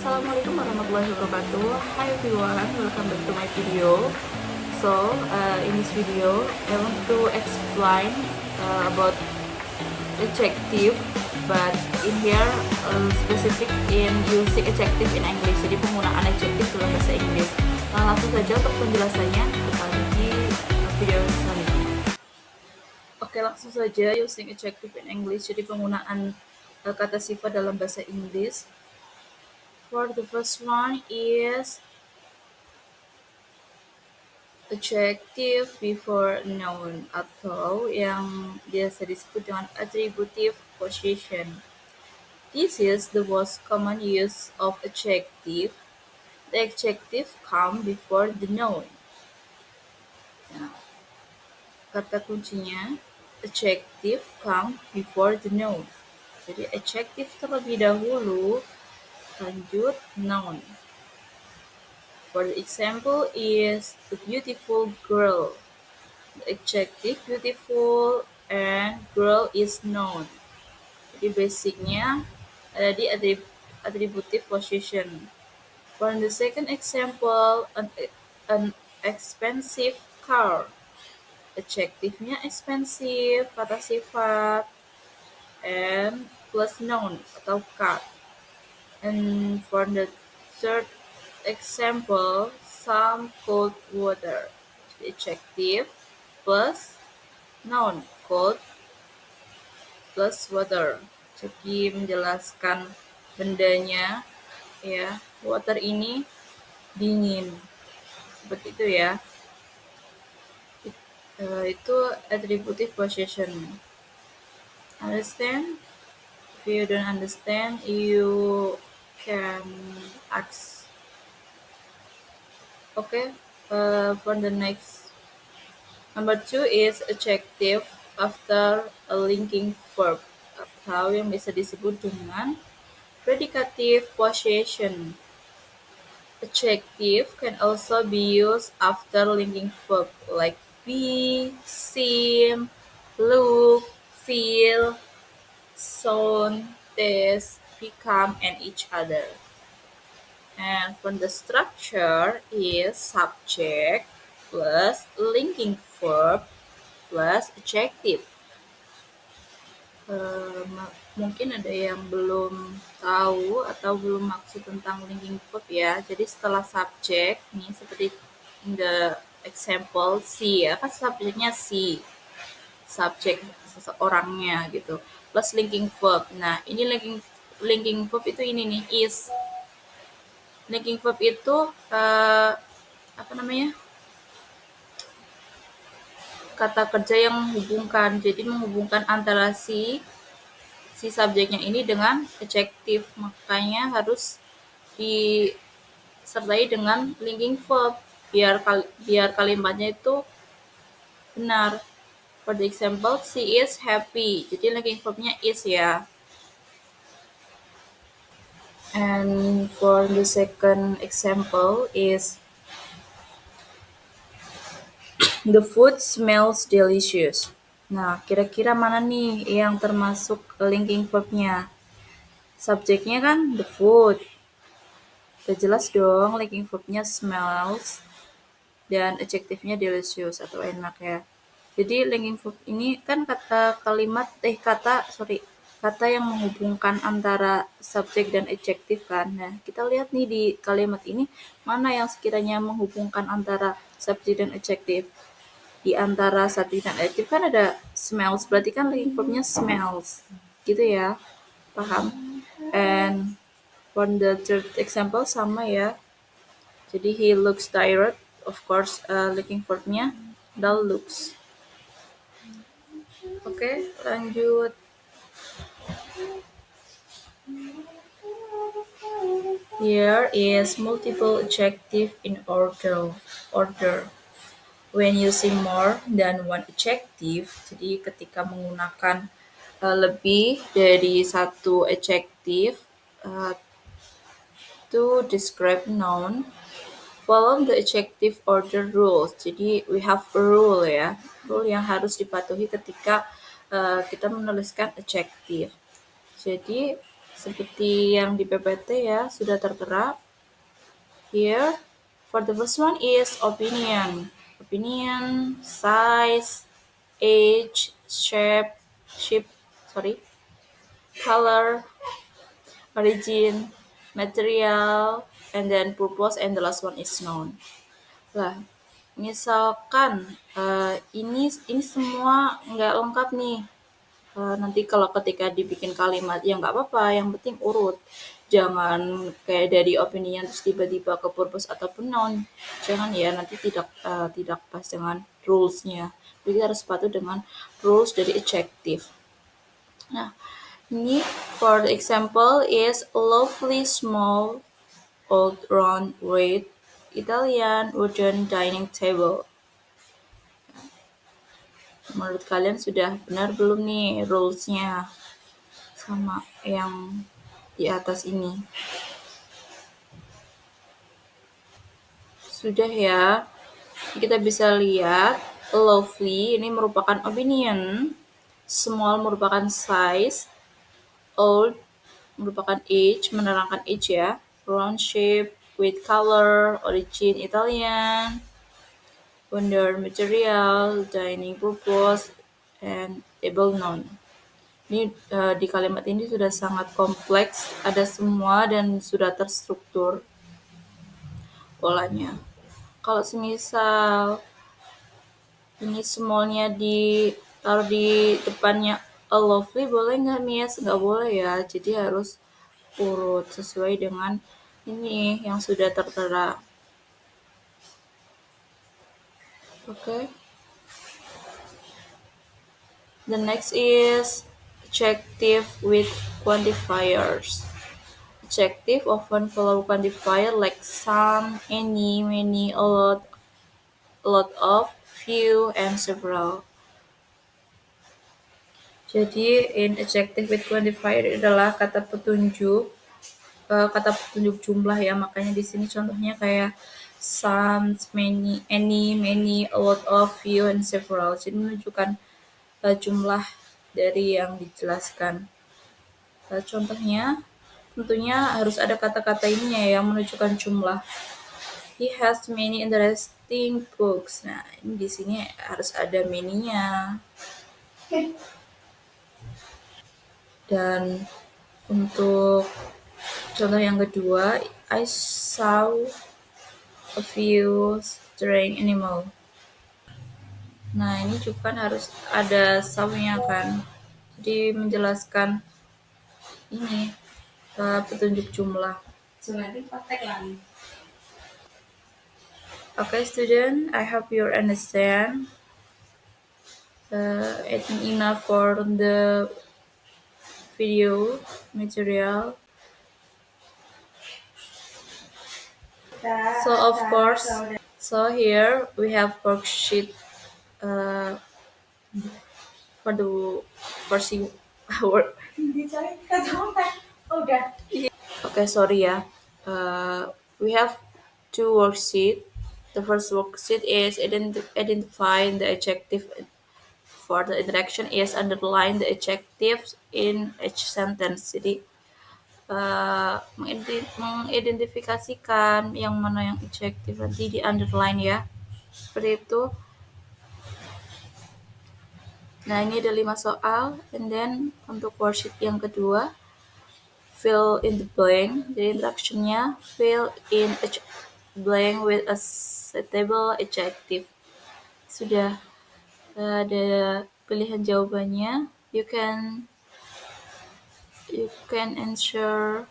Assalamualaikum warahmatullahi wabarakatuh. Hi everyone, welcome back to my video. So in this video I want to explain about adjective, but in here specific in using adjective in English. Jadi penggunaan adjective dalam bahasa Inggris. Langsung saja untuk penjelasannya kita di video selanjutnya. Oke, langsung saja using adjective in English. Jadi penggunaan kata sifat dalam bahasa Inggris. For the first one is adjective before noun atau yang biasa disebut dengan attributive possession. This is the most common use of adjective. The adjective come before the noun. Nah, kata kuncinya adjective come before the noun. Jadi adjective terlebih dahulu, lanjut noun. For the example is the beautiful girl. The adjective beautiful and girl is noun. Jadi basicnya ada di attributive possession. For the second example, an expensive car. Adjektifnya expensive, kata sifat, and plus noun atau car. And for the third example, some cold water. Adjective plus noun, cold plus water. Jadi menjelaskan bendanya, ya, water ini dingin, seperti itu ya. Itu attributive possession. Understand? If you don't understand, you can ask. Okay, for the next, number 2 is adjective after a linking verb atau yang bisa disebut dengan predicative possession. Adjective can also be used after linking verb like be, seem, look, feel, sound, taste, become, and each other. And from the structure is subject plus linking verb plus adjective. Mungkin ada yang belum tahu atau belum maksud tentang linking verb ya. Jadi setelah subject nih seperti in the example si ya, kan subjeknya si, subjek seseorangnya gitu, plus linking verb. Nah ini linking verb itu ini nih, is. Linking verb itu kata kerja yang menghubungkan, jadi menghubungkan antara si subjeknya ini dengan adjektif, makanya harus disertai dengan linking verb biar kalimatnya itu benar. For the example, she is happy, jadi linking verbnya is ya. And for the second example is the food smells delicious. Nah, kira-kira mana nih yang termasuk linking verbnya? Subjeknya kan the food. Udah jelas dong linking verbnya smells dan adjektifnya delicious atau enak ya. Jadi linking verb ini kan kata yang menghubungkan antara subjek dan adjektif kan. Nah, kita lihat nih di kalimat ini mana yang sekiranya menghubungkan antara subjek dan adjektif. Di antara subjek dan adjektif kan ada smells, berarti kan linking verbnya smells. Gitu ya. Paham? And for the third example sama ya. Jadi he looks tired, of course linking verbnya dull looks. Oke, lanjut. Here is multiple adjective in order. When using more than one adjective, jadi ketika menggunakan lebih dari satu adjective to describe noun, follow the adjective order rules. Jadi we have a rule ya, rule yang harus dipatuhi ketika kita menuliskan adjective. Jadi seperti yang di PPT ya, sudah tertera. Here, for the first one is opinion. Opinion, size, age, shape, color, origin, material, and then purpose, and the last one is known. Lah, misalkan ini semua nggak lengkap nih. Nanti kalau ketika dibikin kalimat ya nggak apa-apa, yang penting urut. Jangan kayak dari opinion terus tiba-tiba ke purpose ataupun noun. Jangan ya, nanti tidak pas dengan rules-nya. Jadi kita harus patuh dengan rules dari adjective. Nah, ini for the example is lovely small old round red Italian wooden dining table. Menurut kalian sudah benar belum nih rules-nya sama yang di atas ini? Sudah ya. Kita bisa lihat lovely ini merupakan opinion, small merupakan size, old merupakan age, menerangkan age ya, round shape, with color, origin Italian, wonder material, dining purpose, and table noun. Ini di kalimat ini sudah sangat kompleks, ada semua dan sudah terstruktur polanya. Kalau semisal ini smallnya ditaruh di depannya a lovely, boleh nggak Mies? Nggak boleh ya, jadi harus urut sesuai dengan ini yang sudah tertera. Oke. The next is adjective with quantifiers. Adjective often follow quantifier like some, any, many, a lot of, few, and several. Jadi in adjective with quantifier adalah kata petunjuk jumlah ya, makanya di sini contohnya kayak some, many, any, many, a lot of, few, and several. Jadi menunjukkan jumlah dari yang dijelaskan. Contohnya tentunya harus ada kata-kata ini ya yang menunjukkan jumlah. He has many interesting books. Nah, ini di sini harus ada many-nya. Dan untuk contoh yang kedua, I saw a few strange animal. Nah, ini juga kan harus ada saw-nya kan. Jadi menjelaskan ini petunjuk jumlah. Okay, student, I hope you understand. I think enough for the video material. So of course, so here we have worksheet for the first hour. Okay, sorry ya. We have two worksheet. The first worksheet is identifying the adjective. For the interaction is underline the adjectives in each sentence. Jadi mengidentifikasikan yang mana yang adjective nanti di underline ya. Seperti itu. Nah, ini ada 5 soal. And then untuk worksheet yang kedua, fill in the blank. Jadi instructionnya fill in each blank with a suitable adjective. Sudah ada pilihan jawabannya. You can answer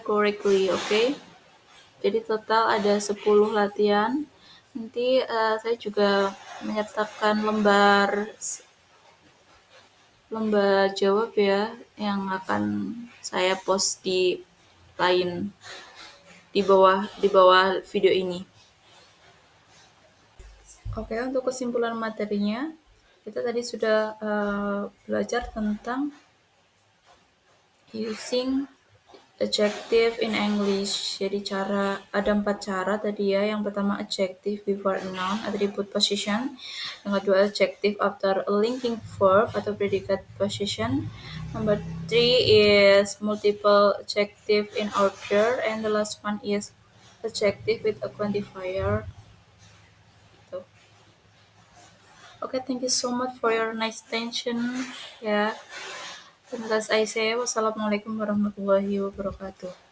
correctly, okay? Jadi total ada 10 latihan. Nanti saya juga menyertakan lembar jawab ya yang akan saya post di lain di bawah video ini. Oke, untuk kesimpulan materinya, kita tadi sudah belajar tentang using Adjective in English. Jadi ada 4 cara tadi ya. Yang pertama adjective before a noun, attribute position. Yang kedua adjective after a linking verb atau predicate position. Number 3 is multiple adjective in order, and the last one is adjective with a quantifier. Gitu. Okay, thank you so much for your nice attention. Ya, terima kasih saya. Wassalamualaikum warahmatullahi wabarakatuh.